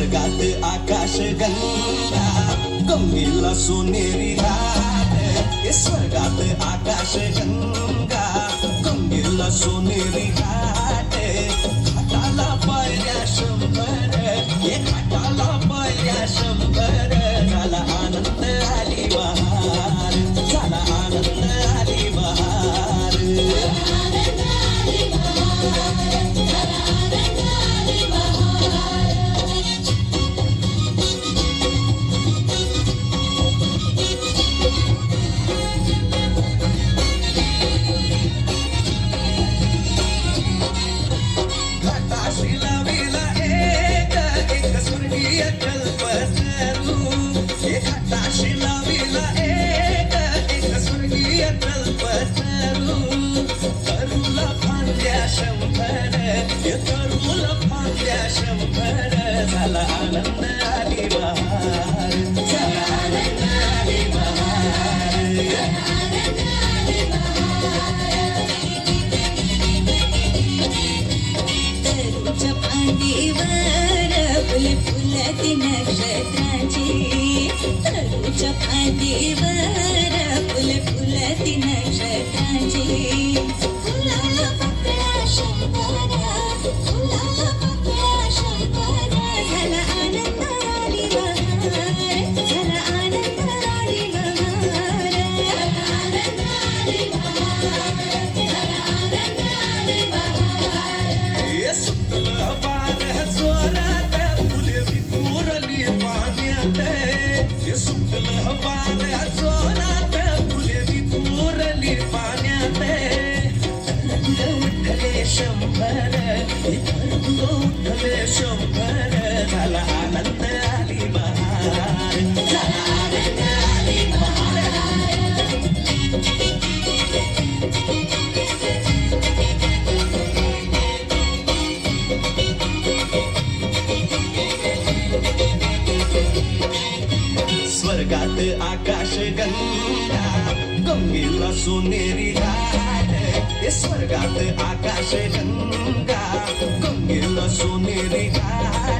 स्वर्गात आकाश गंगा गंगेला सोनेरी घाट हे स्वर्गात आकाश गंगा गंगेला सोनेरी घाट घाटाला पायऱ्या शंभर हे घाटाला पायऱ्या शंभर झाला आनंद आली बहार झाला आनंद आली बहार झाला आनंद आली बहार झाला आनंद आली बहार तरुच्या फांदीवर फुले फुलती नक्षत्राची तरुच्या फांदीवर फुले फुलती नक्षत्राची फुलाला पकड़ा शंकर फुलाला पकड़ा शंकर झाला आनंद आली बहार झाला आनंद आली बहार आनंद आली बहार झाला आनंद आली बहार ये सुटलं पाण्या जोरात फुले विखुरली पाण्यात ये सुटलं पाण्या जोरात फुले विखुरली पाण्यात तरंग उठले शंभर तरंग उठले शंभर झाला आनंद आली बहार झाला आनंद आली बहार स्वर्गात आकाश गंगा गंगेला सोनेरी घाट हे स्वर्गात आकाश गंगा गंगेला सोनेरी घाट